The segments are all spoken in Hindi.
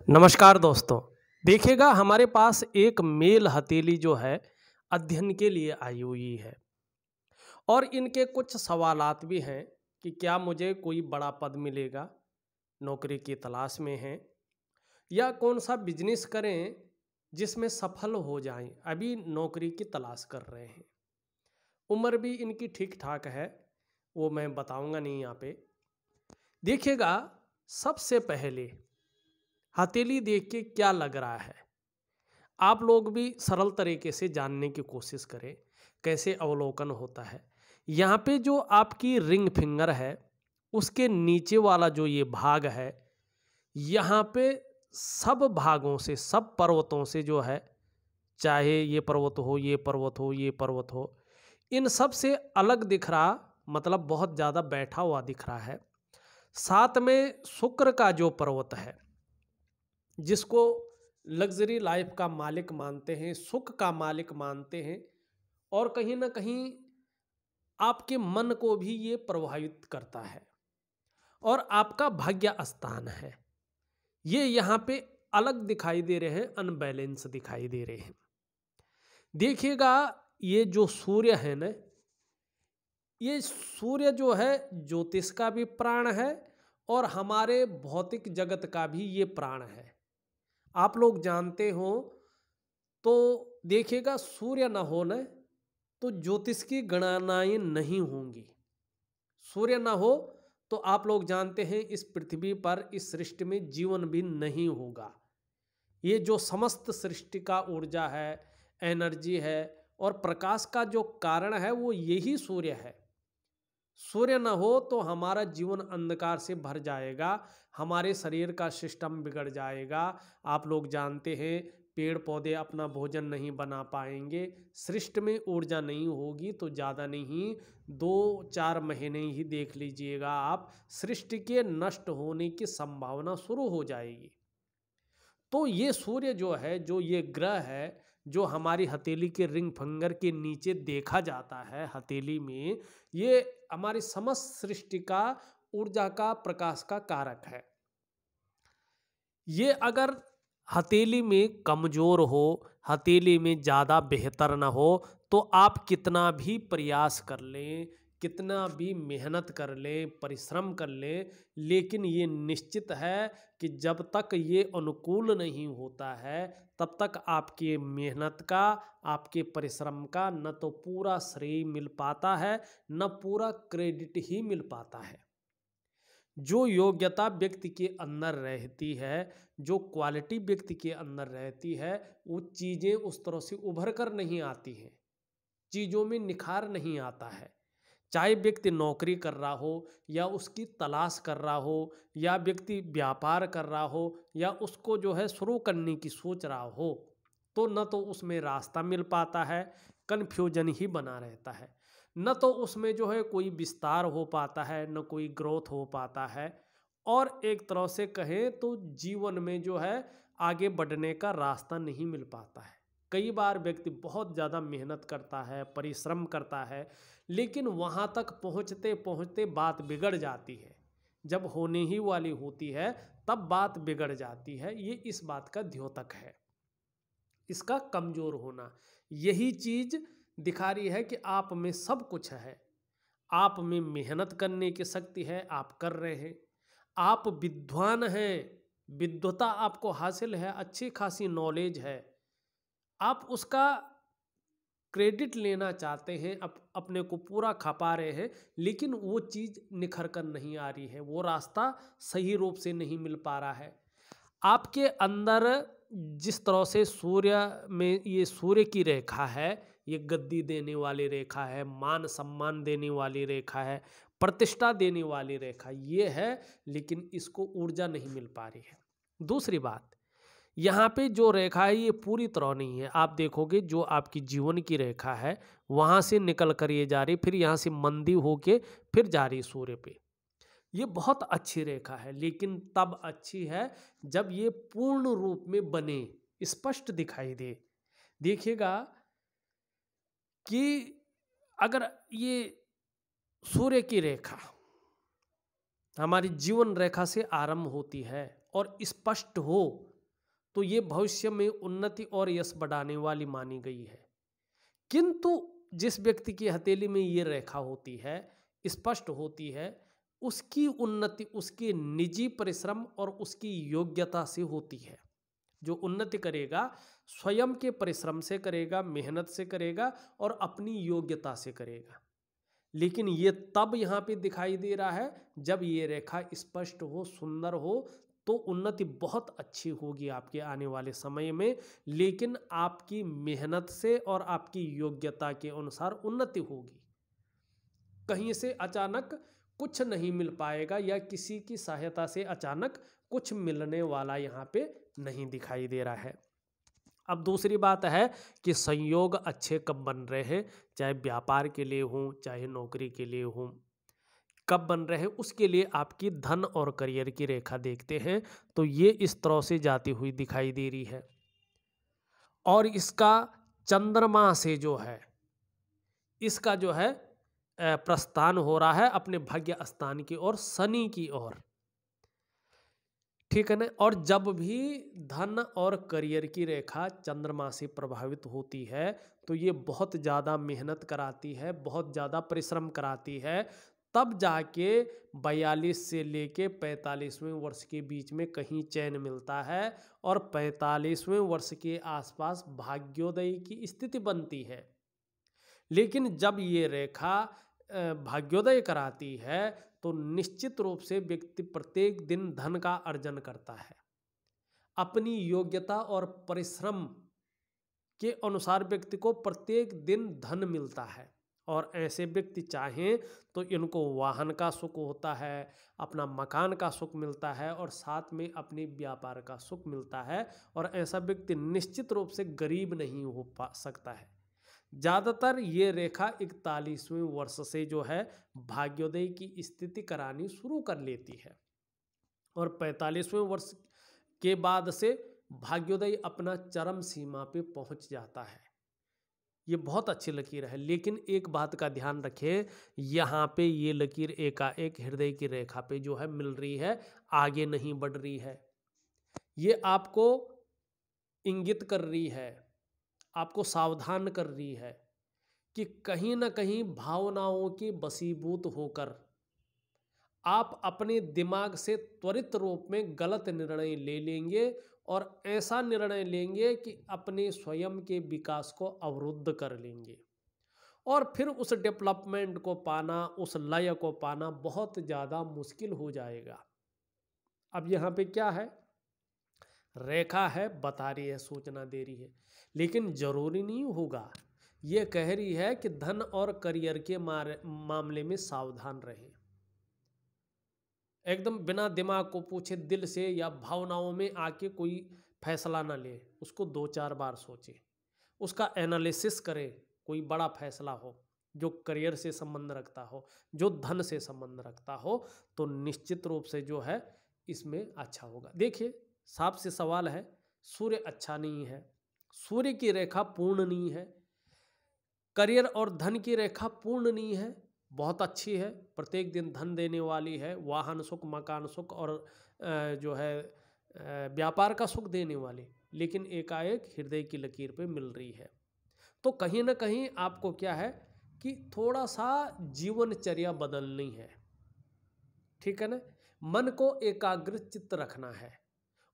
नमस्कार दोस्तों। देखिएगा हमारे पास एक मेल हथेली जो है अध्ययन के लिए आई हुई है और इनके कुछ सवालात भी हैं कि क्या मुझे कोई बड़ा पद मिलेगा, नौकरी की तलाश में हैं या कौन सा बिजनेस करें जिसमें सफल हो जाएं। अभी नौकरी की तलाश कर रहे हैं, उम्र भी इनकी ठीक ठाक है, वो मैं बताऊंगा नहीं यहाँ पे। देखिएगा सबसे पहले हथेली देख के क्या लग रहा है, आप लोग भी सरल तरीके से जानने की कोशिश करें कैसे अवलोकन होता है। यहाँ पे जो आपकी रिंग फिंगर है उसके नीचे वाला जो ये भाग है, यहाँ पे सब भागों से, सब पर्वतों से जो है, चाहे ये पर्वत हो, ये पर्वत हो, ये पर्वत हो, इन सब से अलग दिख रहा, मतलब बहुत ज़्यादा बैठा हुआ दिख रहा है। साथ में शुक्र का जो पर्वत है, जिसको लग्जरी लाइफ का मालिक मानते हैं, सुख का मालिक मानते हैं, और कहीं ना कहीं आपके मन को भी ये प्रभावित करता है और आपका भाग्य स्थान है। ये यहाँ पे अलग दिखाई दे रहे हैं, अनबैलेंस दिखाई दे रहे हैं। देखिएगा ये जो सूर्य है ना, ये सूर्य जो है ज्योतिष का भी प्राण है और हमारे भौतिक जगत का भी ये प्राण है। आप लोग जानते हो तो देखिएगा सूर्य न हो न तो ज्योतिष की गणनाएं नहीं होंगी। सूर्य न हो तो आप लोग जानते हैं इस पृथ्वी पर, इस सृष्टि में जीवन भी नहीं होगा। ये जो समस्त सृष्टि का ऊर्जा है, एनर्जी है और प्रकाश का जो कारण है वो यही सूर्य है। सूर्य न हो तो हमारा जीवन अंधकार से भर जाएगा, हमारे शरीर का सिस्टम बिगड़ जाएगा। आप लोग जानते हैं पेड़ पौधे अपना भोजन नहीं बना पाएंगे, सृष्टि में ऊर्जा नहीं होगी तो ज़्यादा नहीं 2-4 महीने ही देख लीजिएगा आप, सृष्टि के नष्ट होने की संभावना शुरू हो जाएगी। तो ये सूर्य जो है, जो ये ग्रह है, जो हमारी हथेली के रिंग फिंगर के नीचे देखा जाता है हथेली में, ये हमारी समस्त सृष्टि का ऊर्जा का, प्रकाश का कारक है। ये अगर हथेली में कमजोर हो, हथेली में ज़्यादा बेहतर ना हो, तो आप कितना भी प्रयास कर लें, कितना भी मेहनत कर लें, परिश्रम कर लें, लेकिन ये निश्चित है कि जब तक ये अनुकूल नहीं होता है तब तक आपके मेहनत का, आपके परिश्रम का न तो पूरा श्रेय मिल पाता है, न पूरा क्रेडिट ही मिल पाता है। जो योग्यता व्यक्ति के अंदर रहती है, जो क्वालिटी व्यक्ति के अंदर रहती है, वो चीज़ें उस तरह से उभर कर नहीं आती हैं, चीज़ों में निखार नहीं आता है। चाहे व्यक्ति नौकरी कर रहा हो या उसकी तलाश कर रहा हो, या व्यक्ति व्यापार कर रहा हो या उसको जो है शुरू करने की सोच रहा हो, तो न तो उसमें रास्ता मिल पाता है, कन्फ्यूजन ही बना रहता है, न तो उसमें जो है कोई विस्तार हो पाता है, न कोई ग्रोथ हो पाता है। और एक तरह से कहें तो जीवन में जो है आगे बढ़ने का रास्ता नहीं मिल पाता है। कई बार व्यक्ति बहुत ज़्यादा मेहनत करता है, परिश्रम करता है, लेकिन वहाँ तक पहुँचते पहुँचते बात बिगड़ जाती है। जब होने ही वाली होती है तब बात बिगड़ जाती है। ये इस बात का द्योतक है, इसका कमज़ोर होना। यही चीज़ दिखा रही है कि आप में सब कुछ है, आप में मेहनत करने की शक्ति है, आप कर रहे हैं, आप विद्वान हैं, विद्वता आपको हासिल है, अच्छी खासी नॉलेज है, आप उसका क्रेडिट लेना चाहते हैं, अपने को पूरा खपा रहे हैं, लेकिन वो चीज़ निखर कर नहीं आ रही है, वो रास्ता सही रूप से नहीं मिल पा रहा है। आपके अंदर जिस तरह से सूर्य में ये सूर्य की रेखा है, ये गद्दी देने वाली रेखा है, मान सम्मान देने वाली रेखा है, प्रतिष्ठा देने वाली रेखा ये है, लेकिन इसको ऊर्जा नहीं मिल पा रही है। दूसरी बात, यहाँ पे जो रेखा है ये पूरी तरह नहीं है। आप देखोगे जो आपकी जीवन की रेखा है वहाँ से निकल कर ये जा रही, फिर यहाँ से मंदी होके फिर जा रही सूर्य पे। ये बहुत अच्छी रेखा है, लेकिन तब अच्छी है जब ये पूर्ण रूप में बने, स्पष्ट दिखाई दे। देखिएगा कि अगर ये सूर्य की रेखा हमारी जीवन रेखा से आरंभ होती है और स्पष्ट हो, तो ये भविष्य में उन्नति और यश बढ़ाने वाली मानी गई है। किंतु जिस व्यक्ति की हथेली में ये रेखा होती है, स्पष्ट होती है, उसकी उन्नति उसके निजी परिश्रम और उसकी योग्यता से होती है। जो उन्नति करेगा स्वयं के परिश्रम से करेगा, मेहनत से करेगा और अपनी योग्यता से करेगा। लेकिन ये तब यहाँ पे दिखाई दे रहा है जब ये रेखा स्पष्ट हो, सुंदर हो, तो उन्नति बहुत अच्छी होगी आपके आने वाले समय में। लेकिन आपकी मेहनत से और आपकी योग्यता के अनुसार उन्नति होगी। कहीं से अचानक कुछ नहीं मिल पाएगा या किसी की सहायता से अचानक कुछ मिलने वाला यहाँ पे नहीं दिखाई दे रहा है। अब दूसरी बात है कि संयोग अच्छे कब बन रहे हैं, चाहे व्यापार के लिए हों, चाहे नौकरी के लिए हों, कब बन रहे हैं उसके लिए आपकी धन और करियर की रेखा देखते हैं तो ये इस तरह से जाती हुई दिखाई दे रही है। और इसका चंद्रमा से जो है, इसका जो है प्रस्थान हो रहा है अपने भाग्य स्थान की ओर, शनि की ओर, ठीक है ना। और जब भी धन और करियर की रेखा चंद्रमा से प्रभावित होती है तो ये बहुत ज़्यादा मेहनत कराती है, बहुत ज़्यादा परिश्रम कराती है। तब जाके 42 से लेके 45वें वर्ष के बीच में कहीं चैन मिलता है और 45वें वर्ष के आसपास भाग्योदय की स्थिति बनती है। लेकिन जब ये रेखा भाग्योदय कराती है तो निश्चित रूप से व्यक्ति प्रत्येक दिन धन का अर्जन करता है। अपनी योग्यता और परिश्रम के अनुसार व्यक्ति को प्रत्येक दिन धन मिलता है। और ऐसे व्यक्ति चाहें तो इनको वाहन का सुख होता है, अपना मकान का सुख मिलता है और साथ में अपने व्यापार का सुख मिलता है। और ऐसा व्यक्ति निश्चित रूप से गरीब नहीं हो पा सकता है। ज़्यादातर ये रेखा 41वें वर्ष से जो है भाग्योदय की स्थिति करानी शुरू कर लेती है और 45वें वर्ष के बाद से भाग्योदय अपना चरम सीमा पे पहुंच जाता है। ये बहुत अच्छी लकीर है। लेकिन एक बात का ध्यान रखें, यहाँ पे ये लकीर एकाएक हृदय की रेखा पे जो है मिल रही है, आगे नहीं बढ़ रही है। ये आपको इंगित कर रही है, आपको सावधान कर रही है कि कहीं ना कहीं भावनाओं के वशीभूत होकर आप अपने दिमाग से त्वरित रूप में गलत निर्णय ले लेंगे और ऐसा निर्णय लेंगे कि अपने स्वयं के विकास को अवरुद्ध कर लेंगे और फिर उस डेवलपमेंट को पाना, उस लय को पाना बहुत ज़्यादा मुश्किल हो जाएगा। अब यहाँ पे क्या है, रेखा है, बता रही है, सूचना दे रही है, लेकिन जरूरी नहीं होगा। ये कह रही है कि धन और करियर के मामले में सावधान रहें। एकदम बिना दिमाग को पूछे दिल से या भावनाओं में आके कोई फैसला ना ले, उसको 2-4 बार सोचे, उसका एनालिसिस करें। कोई बड़ा फैसला हो जो करियर से संबंध रखता हो, जो धन से संबंध रखता हो, तो निश्चित रूप से जो है इसमें अच्छा होगा। देखिए साफ से सवाल है, सूर्य अच्छा नहीं है, सूर्य की रेखा पूर्ण नहीं है, करियर और धन की रेखा पूर्ण नहीं है, बहुत अच्छी है, प्रत्येक दिन धन देने वाली है, वाहन सुख, मकान सुख और जो है व्यापार का सुख देने वाली, लेकिन एकाएक हृदय की लकीर पे मिल रही है। तो कहीं ना कहीं आपको क्या है कि थोड़ा सा जीवनचर्या बदलनी है, ठीक है ना। मन को एकाग्र चित्त रखना है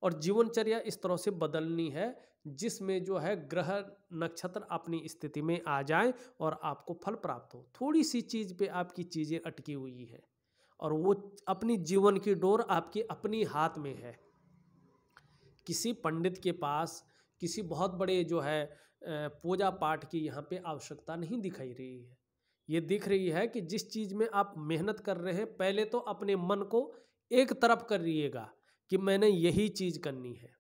और जीवनचर्या इस तरह से बदलनी है जिसमें जो है ग्रह नक्षत्र अपनी स्थिति में आ जाएं और आपको फल प्राप्त हो। थोड़ी सी चीज़ पे आपकी चीज़ें अटकी हुई है और वो अपनी जीवन की डोर आपके अपनी हाथ में है। किसी पंडित के पास, किसी बहुत बड़े जो है पूजा पाठ की यहाँ पे आवश्यकता नहीं दिखाई रही है। ये दिख रही है कि जिस चीज़ में आप मेहनत कर रहे हैं, पहले तो अपने मन को एक तरफ करिएगा कि मैंने यही चीज़ करनी है,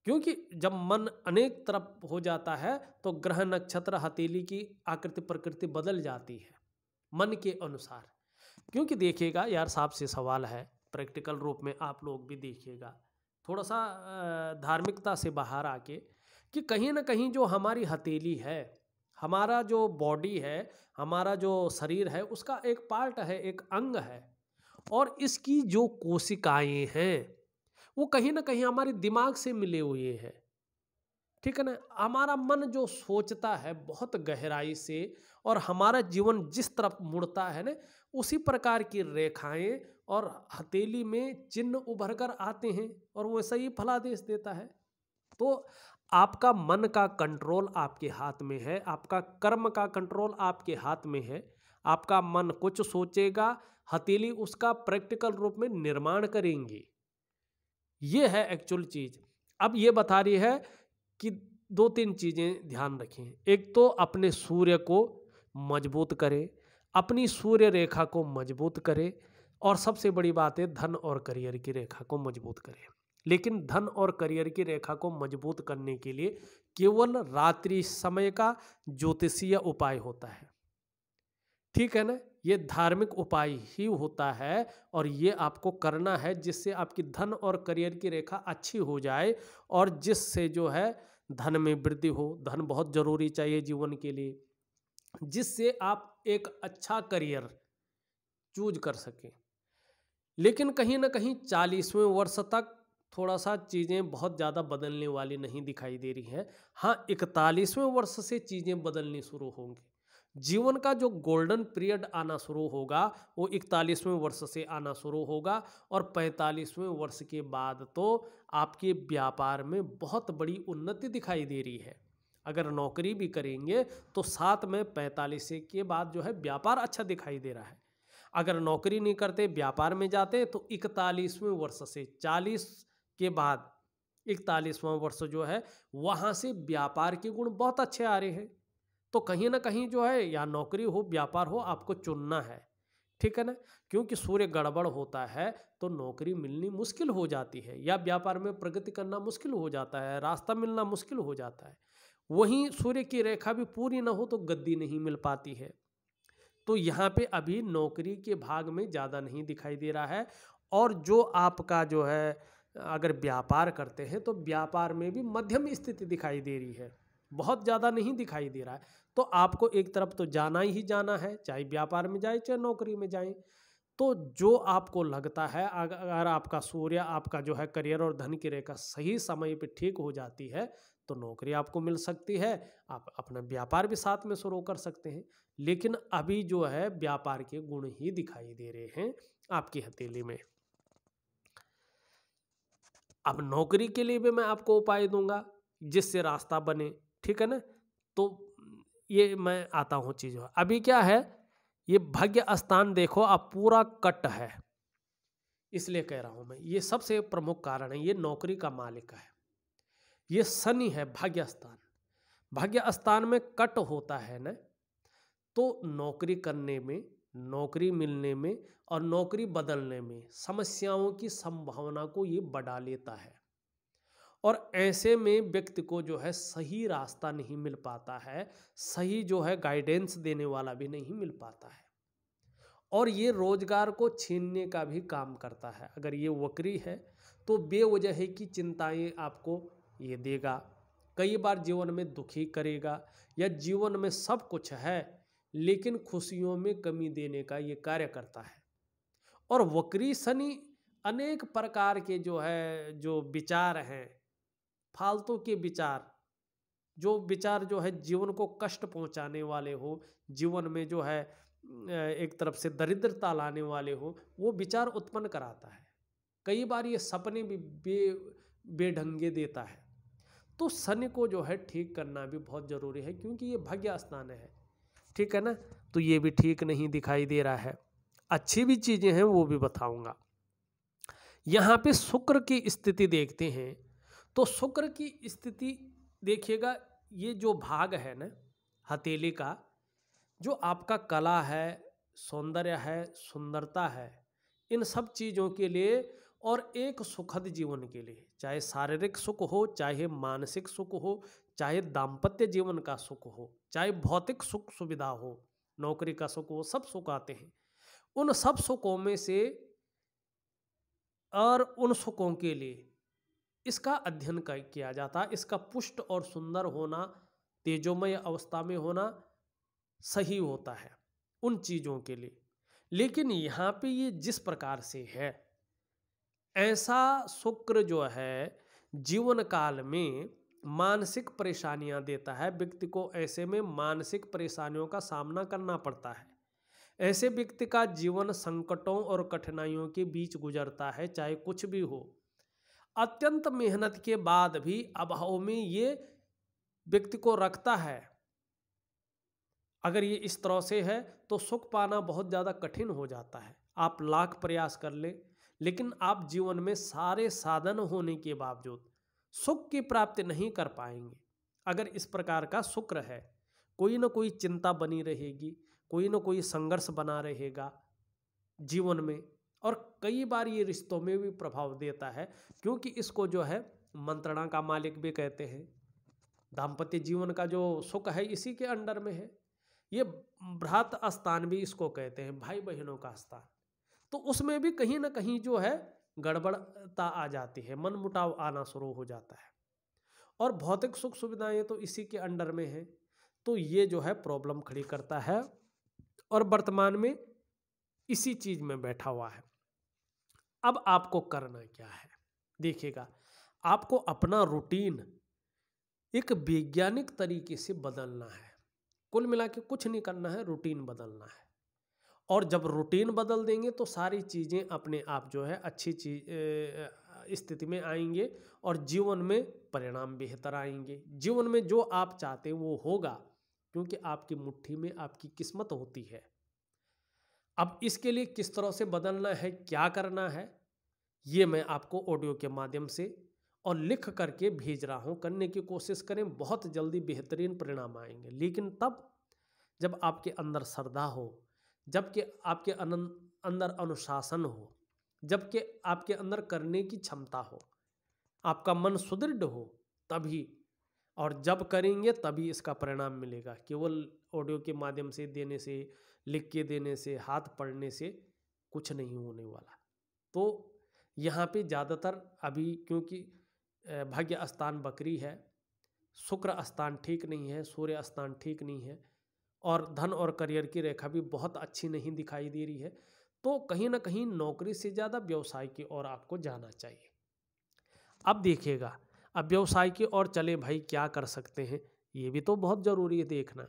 क्योंकि जब मन अनेक तरफ हो जाता है तो ग्रह नक्षत्र हथेली की आकृति प्रकृति बदल जाती है मन के अनुसार। क्योंकि देखिएगा यार, साफ से सवाल है, प्रैक्टिकल रूप में आप लोग भी देखिएगा, थोड़ा सा धार्मिकता से बाहर आके, कि कहीं ना कहीं जो हमारी हथेली है, हमारा जो बॉडी है, हमारा जो शरीर है, उसका एक पार्ट है, एक अंग है, और इसकी जो कोशिकाएं हैं वो कहीं ना कहीं हमारे दिमाग से मिले हुए हैं। ठीक है ना, हमारा मन जो सोचता है बहुत गहराई से, और हमारा जीवन जिस तरफ मुड़ता है ना, उसी प्रकार की रेखाएं और हथेली में चिन्ह उभर कर आते हैं, और वो सही फलादेश देता है। तो आपका मन का कंट्रोल आपके हाथ में है, आपका कर्म का कंट्रोल आपके हाथ में है। आपका मन कुछ सोचेगा, हथेली उसका प्रैक्टिकल रूप में निर्माण करेंगी। ये है एक्चुअल चीज। अब ये बता रही है कि दो तीन चीजें ध्यान रखें। एक तो अपने सूर्य को मजबूत करें, अपनी सूर्य रेखा को मजबूत करें, और सबसे बड़ी बात है धन और करियर की रेखा को मजबूत करें। लेकिन धन और करियर की रेखा को मजबूत करने के लिए केवल रात्रि समय का ज्योतिषीय उपाय होता है। ठीक है ना, ये धार्मिक उपाय ही होता है, और ये आपको करना है जिससे आपकी धन और करियर की रेखा अच्छी हो जाए, और जिससे जो है धन में वृद्धि हो। धन बहुत जरूरी चाहिए जीवन के लिए, जिससे आप एक अच्छा करियर चूज कर सकें। लेकिन कहीं ना कहीं 40वें वर्ष तक थोड़ा सा चीज़ें बहुत ज़्यादा बदलने वाली नहीं दिखाई दे रही हैं। हाँ, 41वें वर्ष से चीज़ें बदलनी शुरू होंगी। जीवन का जो गोल्डन पीरियड आना शुरू होगा वो 41वें वर्ष से आना शुरू होगा, और 45वें वर्ष के बाद तो आपके व्यापार में बहुत बड़ी उन्नति दिखाई दे रही है। अगर नौकरी भी करेंगे तो साथ में 45 के बाद जो है व्यापार अच्छा दिखाई दे रहा है। अगर नौकरी नहीं करते, व्यापार में जाते, तो 41वें वर्ष से 40 के बाद 41वां वर्ष जो है वहाँ से व्यापार के गुण बहुत अच्छे आ रहे हैं। तो कहीं ना कहीं जो है, या नौकरी हो व्यापार हो, आपको चुनना है। ठीक है ना, क्योंकि सूर्य गड़बड़ होता है तो नौकरी मिलनी मुश्किल हो जाती है, या व्यापार में प्रगति करना मुश्किल हो जाता है, रास्ता मिलना मुश्किल हो जाता है। वहीं सूर्य की रेखा भी पूरी ना हो तो गद्दी नहीं मिल पाती है। तो यहाँ पे अभी नौकरी के भाग में ज़्यादा नहीं दिखाई दे रहा है। और जो आपका जो है, अगर व्यापार करते हैं तो व्यापार में भी मध्यम स्थिति दिखाई दे रही है, बहुत ज़्यादा नहीं दिखाई दे रहा है। तो आपको एक तरफ तो जाना ही जाना है, चाहे व्यापार में जाए चाहे नौकरी में जाए। तो जो आपको लगता है, अगर आपका सूर्य, आपका जो है करियर और धन की रेखा सही समय पे ठीक हो जाती है तो नौकरी आपको मिल सकती है, आप अपना व्यापार भी साथ में शुरू कर सकते हैं। लेकिन अभी जो है व्यापार के गुण ही दिखाई दे रहे हैं आपकी हथेली में। अब नौकरी के लिए भी मैं आपको उपाय दूंगा जिससे रास्ता बने। ठीक है ना, तो ये मैं आता हूँ चीज़ों। अभी क्या है, ये भाग्य स्थान देखो आप पूरा कट है, इसलिए कह रहा हूं मैं, ये सबसे प्रमुख कारण है। ये नौकरी का मालिक है, ये शनि है भाग्य स्थान। भाग्य स्थान में कट होता है ना, तो नौकरी करने में, नौकरी मिलने में और नौकरी बदलने में समस्याओं की संभावना को ये बढ़ा लेता है। और ऐसे में व्यक्ति को जो है सही रास्ता नहीं मिल पाता है, सही जो है गाइडेंस देने वाला भी नहीं मिल पाता है, और ये रोजगार को छीनने का भी काम करता है। अगर ये वक्री है तो बेवजह की चिंताएं आपको ये देगा, कई बार जीवन में दुखी करेगा, या जीवन में सब कुछ है लेकिन खुशियों में कमी देने का ये कार्य करता है। और वक्री शनि अनेक प्रकार के जो है, जो विचार हैं, फालतू के विचार, जो विचार जो है जीवन को कष्ट पहुंचाने वाले हो, जीवन में जो है एक तरफ से दरिद्रता लाने वाले हो, वो विचार उत्पन्न कराता है। कई बार ये सपने भी बेढंगे देता है। तो शनि को जो है ठीक करना भी बहुत जरूरी है, क्योंकि ये भाग्य स्थान है। ठीक है ना, तो ये भी ठीक नहीं दिखाई दे रहा है। अच्छी भी चीजें हैं वो भी बताऊंगा। यहाँ पे शुक्र की स्थिति देखते हैं, तो शुक्र की स्थिति देखिएगा, ये जो भाग है ना हथेली का, जो आपका कला है, सौंदर्य है, सुंदरता है, इन सब चीज़ों के लिए और एक सुखद जीवन के लिए, चाहे शारीरिक सुख हो, चाहे मानसिक सुख हो, चाहे दाम्पत्य जीवन का सुख हो, चाहे भौतिक सुख सुविधा हो, नौकरी का सुख हो, सब सुख आते हैं। उन सब सुखों में से और उन सुखों के लिए इसका अध्ययन किया जाता, इसका पुष्ट और सुंदर होना, तेजोमय अवस्था में होना सही होता है उन चीज़ों के लिए। लेकिन यहाँ पे ये जिस प्रकार से है, ऐसा शुक्र जो है जीवन काल में मानसिक परेशानियां देता है, व्यक्ति को ऐसे में मानसिक परेशानियों का सामना करना पड़ता है। ऐसे व्यक्ति का जीवन संकटों और कठिनाइयों के बीच गुजरता है, चाहे कुछ भी हो। अत्यंत मेहनत के बाद भी अभाव में ये व्यक्ति को रखता है। अगर ये इस तरह से है तो सुख पाना बहुत ज़्यादा कठिन हो जाता है। आप लाख प्रयास कर ले, लेकिन आप जीवन में सारे साधन होने के बावजूद सुख की प्राप्ति नहीं कर पाएंगे। अगर इस प्रकार का शुक्र है, कोई ना कोई चिंता बनी रहेगी, कोई ना कोई संघर्ष बना रहेगा जीवन में, और कई बार ये रिश्तों में भी प्रभाव देता है, क्योंकि इसको जो है मंत्रणा का मालिक भी कहते हैं। दाम्पत्य जीवन का जो सुख है इसी के अंडर में है। ये भ्रात स्थान भी इसको कहते हैं, भाई बहनों का स्थान। तो उसमें भी कहीं ना कहीं जो है गड़बड़ता आ जाती है, मन मुटाव आना शुरू हो जाता है। और भौतिक सुख सुविधाएं तो इसी के अंडर में है, तो ये जो है प्रॉब्लम खड़ी करता है और वर्तमान में इसी चीज में बैठा हुआ है। अब आपको करना क्या है, देखिएगा, आपको अपना रूटीन एक वैज्ञानिक तरीके से बदलना है। कुल मिला के कुछ नहीं करना है, रूटीन बदलना है। और जब रूटीन बदल देंगे तो सारी चीज़ें अपने आप जो है अच्छी स्थिति में आएंगे और जीवन में परिणाम बेहतर आएंगे। जीवन में जो आप चाहते हैं वो होगा, क्योंकि आपकी मुट्ठी में आपकी किस्मत होती है। अब इसके लिए किस तरह से बदलना है, क्या करना है, ये मैं आपको ऑडियो के माध्यम से और लिख करके भेज रहा हूँ। करने की कोशिश करें, बहुत जल्दी बेहतरीन परिणाम आएंगे। लेकिन तब जब आपके अंदर श्रद्धा हो, जबकि आपके अंदर अनुशासन हो, जबकि आपके अंदर करने की क्षमता हो, आपका मन सुदृढ़ हो, तभी। और जब करेंगे तभी इसका परिणाम मिलेगा। केवल ऑडियो के माध्यम से देने से, लिख के देने से, हाथ पढ़ने से कुछ नहीं होने वाला। तो यहाँ पे ज़्यादातर अभी क्योंकि भाग्य स्थान बकरी है, शुक्र स्थान ठीक नहीं है, सूर्य स्थान ठीक नहीं है, और धन और करियर की रेखा भी बहुत अच्छी नहीं दिखाई दे रही है, तो कहीं ना कहीं नौकरी से ज़्यादा व्यवसाय की ओर आपको जाना चाहिए। अब देखिएगा, अब व्यवसाय की ओर चले भाई, क्या कर सकते हैं, ये भी तो बहुत ज़रूरी है देखना।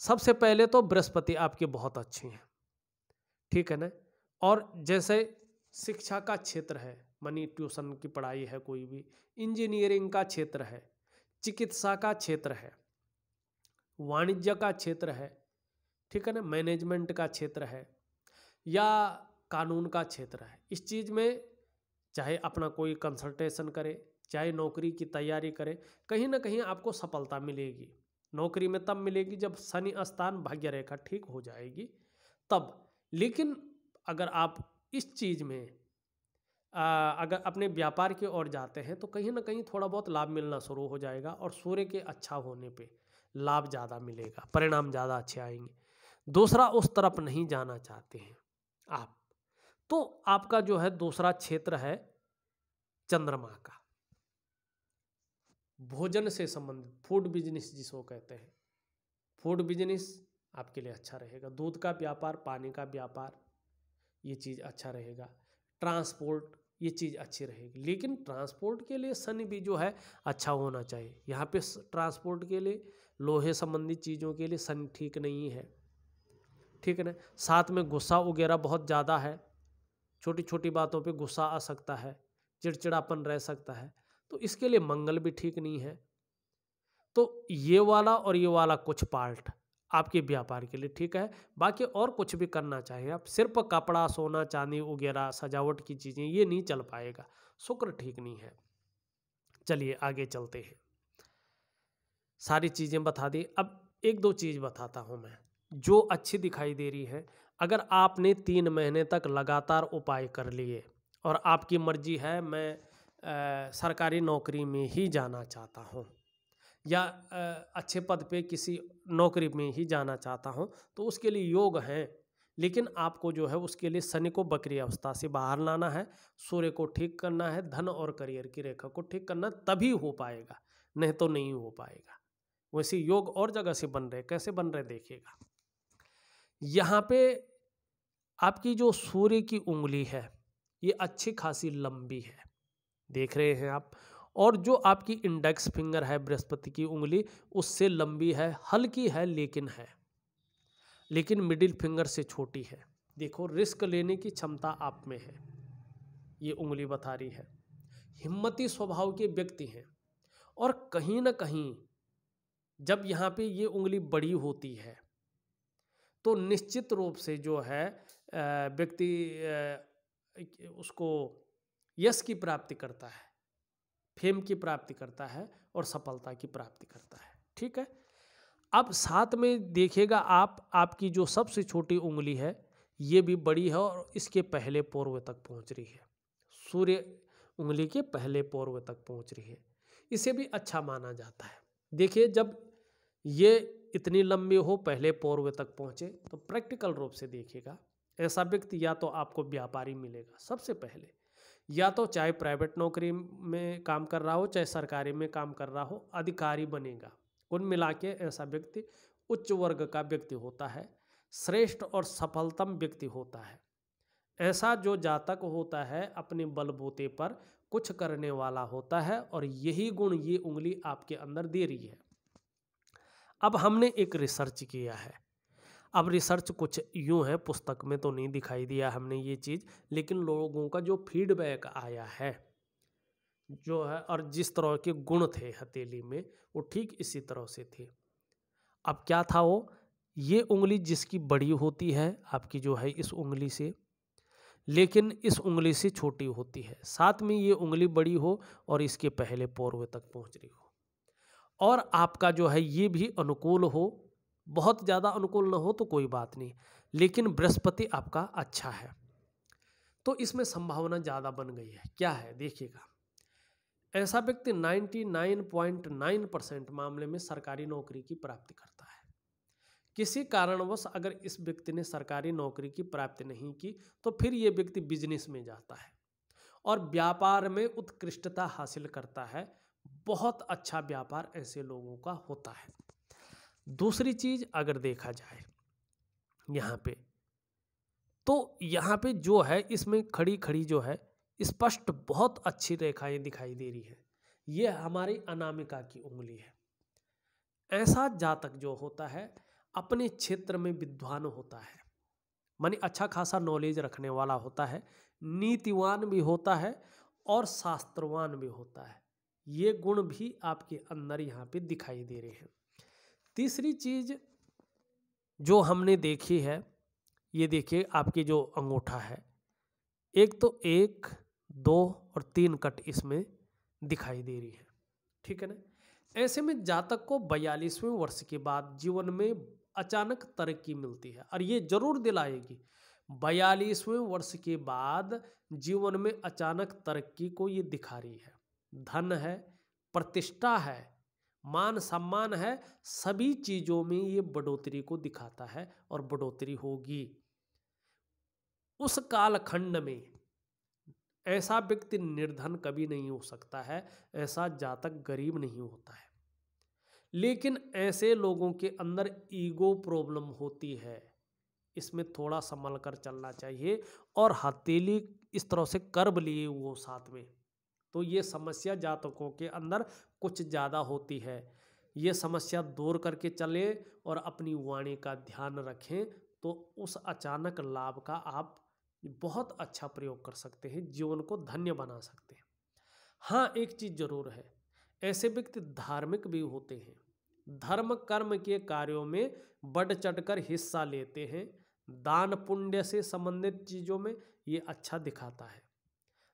सबसे पहले तो बृहस्पति आपके बहुत अच्छे हैं, ठीक है ना। और जैसे शिक्षा का क्षेत्र है, मनी ट्यूशन की पढ़ाई है, कोई भी इंजीनियरिंग का क्षेत्र है, चिकित्सा का क्षेत्र है, वाणिज्य का क्षेत्र है, ठीक है ना, मैनेजमेंट का क्षेत्र है, या कानून का क्षेत्र है, इस चीज़ में चाहे अपना कोई कंसल्टेशन करे, चाहे नौकरी की तैयारी करे, कहीं ना कहीं आपको सफलता मिलेगी। नौकरी में तब मिलेगी जब शनि स्थान भाग्य रेखा ठीक हो जाएगी तब। लेकिन अगर आप इस चीज़ में अगर अपने व्यापार की ओर जाते हैं तो कहीं ना कहीं थोड़ा बहुत लाभ मिलना शुरू हो जाएगा, और सूर्य के अच्छा होने पे लाभ ज़्यादा मिलेगा, परिणाम ज़्यादा अच्छे आएंगे। दूसरा, उस तरफ नहीं जाना चाहते हैं आप, तो आपका जो है दूसरा क्षेत्र है चंद्रमा का, भोजन से संबंधित, फूड बिजनेस जिसको कहते हैं, फूड बिजनेस आपके लिए अच्छा रहेगा। दूध का व्यापार, पानी का व्यापार, ये चीज़ अच्छा रहेगा। ट्रांसपोर्ट, ये चीज़ अच्छी रहेगी। लेकिन ट्रांसपोर्ट के लिए शनि भी जो है अच्छा होना चाहिए। यहाँ पे ट्रांसपोर्ट के लिए, लोहे संबंधी चीज़ों के लिए शनि ठीक नहीं है, ठीक है ना। साथ में गुस्सा वगैरह बहुत ज़्यादा है, छोटी छोटी बातों पे गुस्सा आ सकता है, चिड़चिड़ापन रह सकता है, तो इसके लिए मंगल भी ठीक नहीं है। तो ये वाला और ये वाला कुछ पार्ट आपके व्यापार के लिए ठीक है। बाकी और कुछ भी करना चाहिए आप, सिर्फ कपड़ा, सोना चांदी वगैरह सजावट की चीज़ें, ये नहीं चल पाएगा, शुक्र ठीक नहीं है। चलिए आगे चलते हैं, सारी चीज़ें बता दी। अब एक दो चीज़ बताता हूँ मैं जो अच्छी दिखाई दे रही है। अगर आपने 3 महीने तक लगातार उपाय कर लिए और आपकी मर्जी है मैं सरकारी नौकरी में ही जाना चाहता हूँ, या अच्छे पद पे किसी नौकरी में ही जाना चाहता हूँ, तो उसके लिए योग हैं। लेकिन आपको जो है उसके लिए शनि को बकरी अवस्था से बाहर लाना है, सूर्य को ठीक करना है, धन और करियर की रेखा को ठीक करना, तभी हो पाएगा, नहीं तो नहीं हो पाएगा। वैसे योग और जगह से बन रहे, कैसे बन रहे देखिएगा। यहाँ पे आपकी जो सूर्य की उंगली है, ये अच्छी खासी लंबी है, देख रहे हैं आप। और जो आपकी इंडेक्स फिंगर है बृहस्पति की उंगली, उससे लंबी है, हल्की है लेकिन मिडिल फिंगर से छोटी है। देखो, रिस्क लेने की क्षमता आप में है, ये उंगली बता रही है। हिम्मती स्वभाव के व्यक्ति हैं, और कहीं ना कहीं जब यहाँ पे ये उंगली बड़ी होती है तो निश्चित रूप से जो है व्यक्ति उसको यश की प्राप्ति करता है, फेम की प्राप्ति करता है और सफलता की प्राप्ति करता है। ठीक है, अब साथ में देखिएगा आप, आपकी जो सबसे छोटी उंगली है ये भी बड़ी है और इसके पहले पोर्व तक पहुंच रही है, सूर्य उंगली के पहले पोर्व तक पहुंच रही है। इसे भी अच्छा माना जाता है। देखिए, जब ये इतनी लंबी हो, पहले पोर्व तक पहुंचे, तो प्रैक्टिकल रूप से देखिएगा, ऐसा व्यक्ति या तो आपको व्यापारी मिलेगा सबसे पहले, या तो चाहे प्राइवेट नौकरी में काम कर रहा हो चाहे सरकारी में काम कर रहा हो, अधिकारी बनेगा। कुल मिला के ऐसा व्यक्ति उच्च वर्ग का व्यक्ति होता है, श्रेष्ठ और सफलतम व्यक्ति होता है। ऐसा जो जातक होता है अपने बलबूते पर कुछ करने वाला होता है, और यही गुण ये उंगली आपके अंदर दे रही है। अब हमने एक रिसर्च किया है। अब रिसर्च कुछ यूँ है, पुस्तक में तो नहीं दिखाई दिया हमने ये चीज़, लेकिन लोगों का जो फीडबैक आया है जो है, और जिस तरह के गुण थे हथेली में, वो ठीक इसी तरह से थे। अब क्या था वो, ये उंगली जिसकी बड़ी होती है आपकी जो है इस उंगली से, लेकिन इस उंगली से छोटी होती है, साथ में ये उंगली बड़ी हो और इसके पहले पोर्व तक पहुंच रही हो, और आपका जो है ये भी अनुकूल हो, बहुत ज़्यादा अनुकूल ना हो तो कोई बात नहीं, लेकिन बृहस्पति आपका अच्छा है, तो इसमें संभावना ज़्यादा बन गई है। क्या है देखिएगा, ऐसा व्यक्ति 99.9% मामले में सरकारी नौकरी की प्राप्ति करता है। किसी कारणवश अगर इस व्यक्ति ने सरकारी नौकरी की प्राप्ति नहीं की तो फिर ये व्यक्ति बिजनेस में जाता है और व्यापार में उत्कृष्टता हासिल करता है। बहुत अच्छा व्यापार ऐसे लोगों का होता है। दूसरी चीज अगर देखा जाए यहाँ पे, तो यहाँ पे जो है इसमें खड़ी खड़ी जो है स्पष्ट बहुत अच्छी रेखाएं दिखाई दे रही है। ये हमारी अनामिका की उंगली है। ऐसा जातक जो होता है अपने क्षेत्र में विद्वान होता है, मानी अच्छा खासा नॉलेज रखने वाला होता है, नीतिवान भी होता है और शास्त्रवान भी होता है। ये गुण भी आपके अंदर यहाँ पे दिखाई दे रहे हैं। तीसरी चीज जो हमने देखी है, ये देखिए आपकी जो अंगूठा है, एक तो 1, 2 और 3 कट इसमें दिखाई दे रही है, ठीक है ना। ऐसे में जातक को 42वें वर्ष के बाद जीवन में अचानक तरक्की मिलती है, और ये जरूर दिलाएगी। 42वें वर्ष के बाद जीवन में अचानक तरक्की को ये दिखा रही है। धन है, प्रतिष्ठा है, मान सम्मान है, सभी चीजों में ये बढ़ोतरी को दिखाता है और बढ़ोतरी होगी। उस कालखंड में ऐसा व्यक्ति निर्धन कभी नहीं हो सकता है, ऐसा जातक गरीब नहीं होता है। लेकिन ऐसे लोगों के अंदर ईगो प्रॉब्लम होती है, इसमें थोड़ा संभल कर चलना चाहिए। और हथेली इस तरह से कर्व लिए वो साथ में, तो ये समस्या जातकों के अंदर कुछ ज़्यादा होती है। ये समस्या दूर करके चले और अपनी वाणी का ध्यान रखें, तो उस अचानक लाभ का आप बहुत अच्छा प्रयोग कर सकते हैं, जीवन को धन्य बना सकते हैं। हाँ, एक चीज़ जरूर है, ऐसे व्यक्ति धार्मिक भी होते हैं, धर्म कर्म के कार्यों में बढ़ चढ़कर हिस्सा लेते हैं, दान पुण्य से संबंधित चीज़ों में ये अच्छा दिखाता है।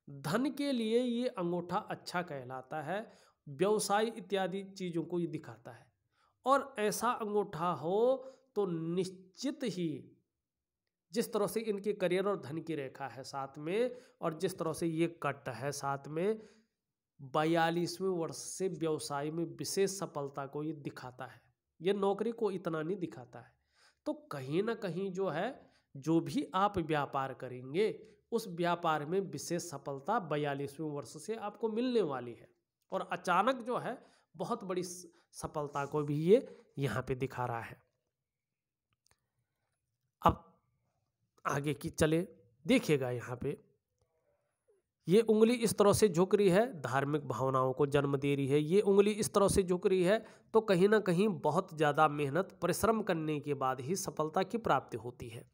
धन के लिए ये अंगूठा अच्छा कहलाता है, व्यवसाय इत्यादि चीज़ों को ये दिखाता है। और ऐसा अंगूठा हो तो निश्चित ही जिस तरह से इनके करियर और धन की रेखा है साथ में, और जिस तरह से ये कट है साथ में, 42वें वर्ष से व्यवसाय में विशेष सफलता को ये दिखाता है। ये नौकरी को इतना नहीं दिखाता है। तो कहीं ना कहीं जो है, जो भी आप व्यापार करेंगे उस व्यापार में विशेष सफलता 42वें वर्ष से आपको मिलने वाली है, और अचानक जो है बहुत बड़ी सफलता को भी ये यहाँ पे दिखा रहा है। अब आगे की चले, देखिएगा यहाँ पे ये उंगली इस तरह से झुक रही है, धार्मिक भावनाओं को जन्म दे रही है। ये उंगली इस तरह से झुक रही है तो कहीं ना कहीं बहुत ज़्यादा मेहनत परिश्रम करने के बाद ही सफलता की प्राप्ति होती है।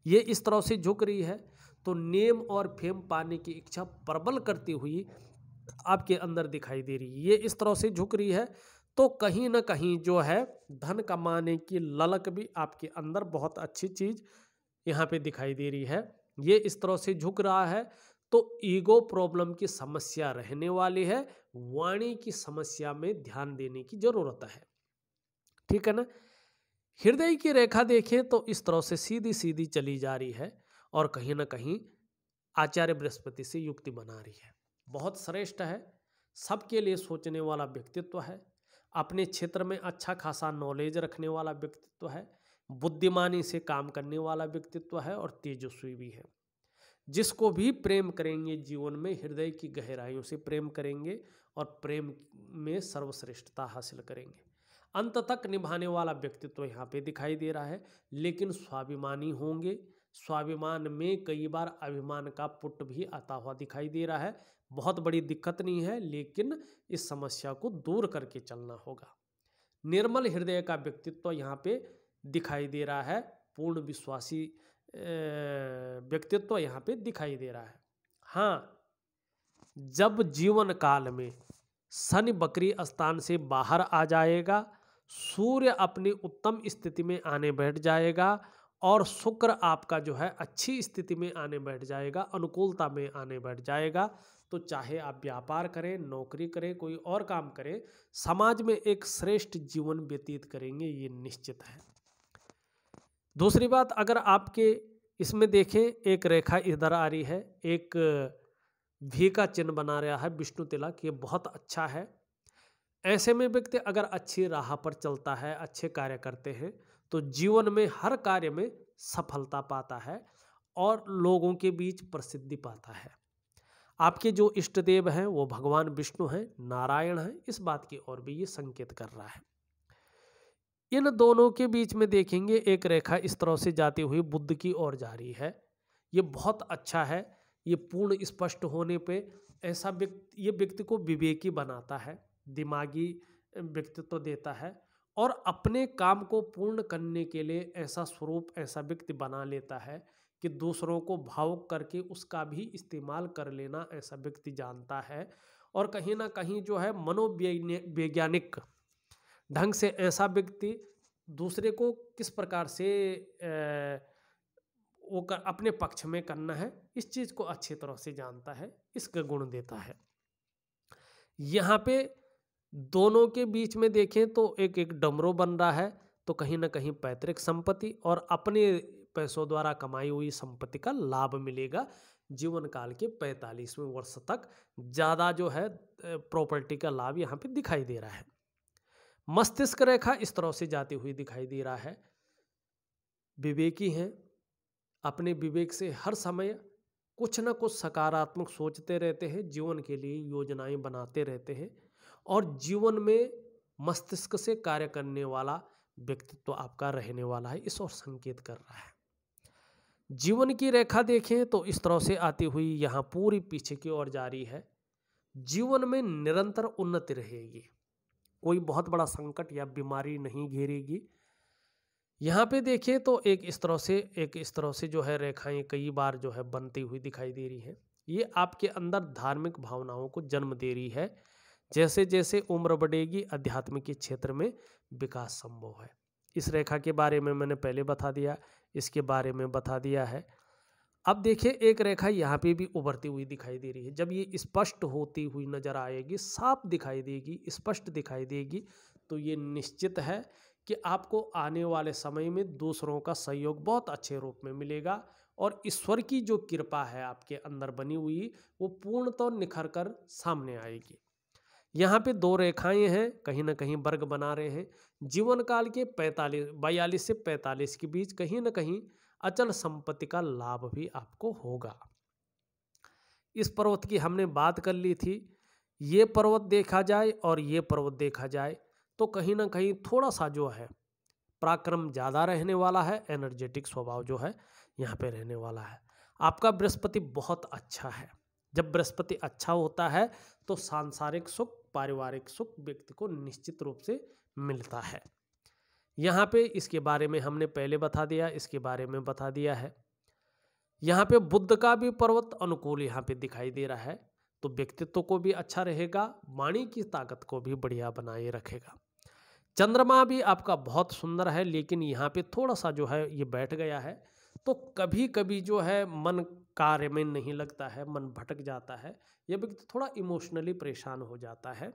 ये इस तरह से झुक रही है तो नेम और फेम पाने की इच्छा प्रबल करती हुई आपके अंदर दिखाई दे रही है। ये इस तरह से झुक रही है तो कहीं ना कहीं जो है धन कमाने की ललक भी आपके अंदर बहुत अच्छी चीज़ यहाँ पे दिखाई दे रही है। ये इस तरह से झुक रहा है तो ईगो प्रॉब्लम की समस्या रहने वाली है, वाणी की समस्या में ध्यान देने की जरूरत है। ठीक है ना। हृदय की रेखा देखें तो इस तरह से सीधी सीधी चली जा रही है और कहीं ना कहीं आचार्य बृहस्पति से युक्ति बना रही है। बहुत श्रेष्ठ है, सबके लिए सोचने वाला व्यक्तित्व है, अपने क्षेत्र में अच्छा खासा नॉलेज रखने वाला व्यक्तित्व है, बुद्धिमानी से काम करने वाला व्यक्तित्व है और तेजस्वी भी है। जिसको भी प्रेम करेंगे जीवन में हृदय की गहराइयों से प्रेम करेंगे और प्रेम में सर्वश्रेष्ठता हासिल करेंगे। अंत तक निभाने वाला व्यक्तित्व यहाँ पे दिखाई दे रहा है, लेकिन स्वाभिमानी होंगे। स्वाभिमान में कई बार अभिमान का पुट भी आता हुआ दिखाई दे रहा है। बहुत बड़ी दिक्कत नहीं है, लेकिन इस समस्या को दूर करके चलना होगा। निर्मल हृदय का व्यक्तित्व यहाँ पे दिखाई दे रहा है, पूर्ण विश्वासी व्यक्तित्व यहाँ पे दिखाई दे रहा है। हाँ, जब जीवन काल में शनि बकरी स्थान से बाहर आ जाएगा, सूर्य अपनी उत्तम स्थिति में आने बैठ जाएगा और शुक्र आपका जो है अच्छी स्थिति में आने बैठ जाएगा, अनुकूलता में आने बैठ जाएगा, तो चाहे आप व्यापार करें, नौकरी करें, कोई और काम करें, समाज में एक श्रेष्ठ जीवन व्यतीत करेंगे, ये निश्चित है। दूसरी बात, अगर आपके इसमें देखें एक रेखा इधर आ रही है, एक भी का चिन्ह बना रहा है विष्णु तिलक, ये बहुत अच्छा है। ऐसे में व्यक्ति अगर अच्छी राह पर चलता है, अच्छे कार्य करते हैं तो जीवन में हर कार्य में सफलता पाता है और लोगों के बीच प्रसिद्धि पाता है। आपके जो इष्ट देव हैं वो भगवान विष्णु हैं, नारायण हैं, इस बात की ओर भी ये संकेत कर रहा है। इन दोनों के बीच में देखेंगे एक रेखा इस तरह से जाती हुई बुध की ओर जा रही है। ये बहुत अच्छा है। ये पूर्ण स्पष्ट होने पे ऐसा व्यक्ति, ये व्यक्ति को विवेकी बनाता है, दिमागी व्यक्तित्व देता है और अपने काम को पूर्ण करने के लिए ऐसा स्वरूप, ऐसा व्यक्ति बना लेता है कि दूसरों को भावुक करके उसका भी इस्तेमाल कर लेना ऐसा व्यक्ति जानता है। और कहीं ना कहीं जो है मनोवैज्ञानिक ढंग से ऐसा व्यक्ति दूसरे को किस प्रकार से अपने पक्ष में करना है, इस चीज़ को अच्छी तरह से जानता है, इसका गुण देता है। यहाँ पे दोनों के बीच में देखें तो एक एक डमरू बन रहा है, तो कहीं ना कहीं पैतृक संपत्ति और अपने पैसों द्वारा कमाई हुई संपत्ति का लाभ मिलेगा। जीवन काल के 45वें वर्ष तक ज़्यादा जो है प्रॉपर्टी का लाभ यहाँ पे दिखाई दे रहा है। मस्तिष्क रेखा इस तरह से जाती हुई दिखाई दे रहा है। विवेकी हैं, अपने विवेक से हर समय कुछ न कुछ सकारात्मक सोचते रहते हैं, जीवन के लिए योजनाएं बनाते रहते हैं और जीवन में मस्तिष्क से कार्य करने वाला व्यक्तित्व आपका रहने वाला है, इस ओर संकेत कर रहा है। जीवन की रेखा देखें तो इस तरह से आती हुई यहाँ पूरी पीछे की ओर जा रही है। जीवन में निरंतर उन्नति रहेगी, कोई बहुत बड़ा संकट या बीमारी नहीं घेरेगी। यहाँ पे देखें तो एक इस तरह से जो है रेखाएं कई बार जो है बनती हुई दिखाई दे रही है। ये आपके अंदर धार्मिक भावनाओं को जन्म दे रही है। जैसे जैसे उम्र बढ़ेगी अध्यात्म के क्षेत्र में विकास संभव है। इस रेखा के बारे में मैंने पहले बता दिया, इसके बारे में बता दिया है। अब देखिए एक रेखा यहाँ पे भी उभरती हुई दिखाई दे रही है। जब ये स्पष्ट होती हुई नजर आएगी, साफ दिखाई देगी, स्पष्ट दिखाई देगी, तो ये निश्चित है कि आपको आने वाले समय में दूसरों का सहयोग बहुत अच्छे रूप में मिलेगा और ईश्वर की जो कृपा है आपके अंदर बनी हुई वो पूर्णतः निखर कर सामने आएगी। यहाँ पे दो रेखाएं हैं, कहीं ना कहीं वर्ग बना रहे हैं। जीवन काल के 42 से 45 के बीच कहीं ना कहीं अचल संपत्ति का लाभ भी आपको होगा। इस पर्वत की हमने बात कर ली थी। ये पर्वत देखा जाए और ये पर्वत देखा जाए तो कहीं ना कहीं थोड़ा सा जो है पराक्रम ज़्यादा रहने वाला है, एनर्जेटिक स्वभाव जो है यहाँ पे रहने वाला है। आपका बृहस्पति बहुत अच्छा है, जब बृहस्पति अच्छा होता है तो सांसारिक सुख, पारिवारिक सुख व्यक्ति को निश्चित रूप से मिलता है। यहाँ पे इसके बारे में हमने पहले बता दिया, इसके बारे में बता दिया है। यहाँ पे बुध का भी पर्वत अनुकूल यहाँ पे दिखाई दे रहा है, तो व्यक्तित्व को भी अच्छा रहेगा, वाणी की ताकत को भी बढ़िया बनाए रखेगा। चंद्रमा भी आपका बहुत सुंदर है, लेकिन यहाँ पे थोड़ा सा जो है ये बैठ गया है, तो कभी कभी जो है मन कार्य में नहीं लगता है, मन भटक जाता है, यह व्यक्ति थोड़ा इमोशनली परेशान हो जाता है,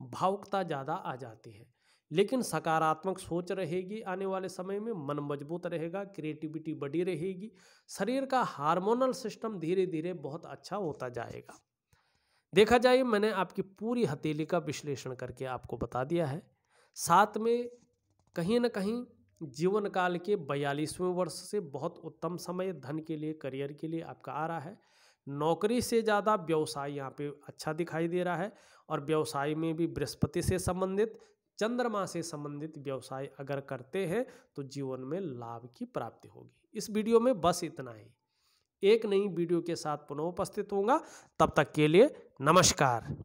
भावुकता ज़्यादा आ जाती है। लेकिन सकारात्मक सोच रहेगी, आने वाले समय में मन मजबूत रहेगा, क्रिएटिविटी बढ़ी रहेगी, शरीर का हार्मोनल सिस्टम धीरे धीरे बहुत अच्छा होता जाएगा। देखा जाए मैंने आपकी पूरी हथेली का विश्लेषण करके आपको बता दिया है। साथ में कहीं ना कहीं जीवन काल के 42वें वर्ष से बहुत उत्तम समय धन के लिए, करियर के लिए आपका आ रहा है। नौकरी से ज़्यादा व्यवसाय यहाँ पे अच्छा दिखाई दे रहा है, और व्यवसाय में भी बृहस्पति से संबंधित, चंद्रमा से संबंधित व्यवसाय अगर करते हैं तो जीवन में लाभ की प्राप्ति होगी। इस वीडियो में बस इतना ही। एक नई वीडियो के साथ पुनः उपस्थित होऊंगा, तब तक के लिए नमस्कार।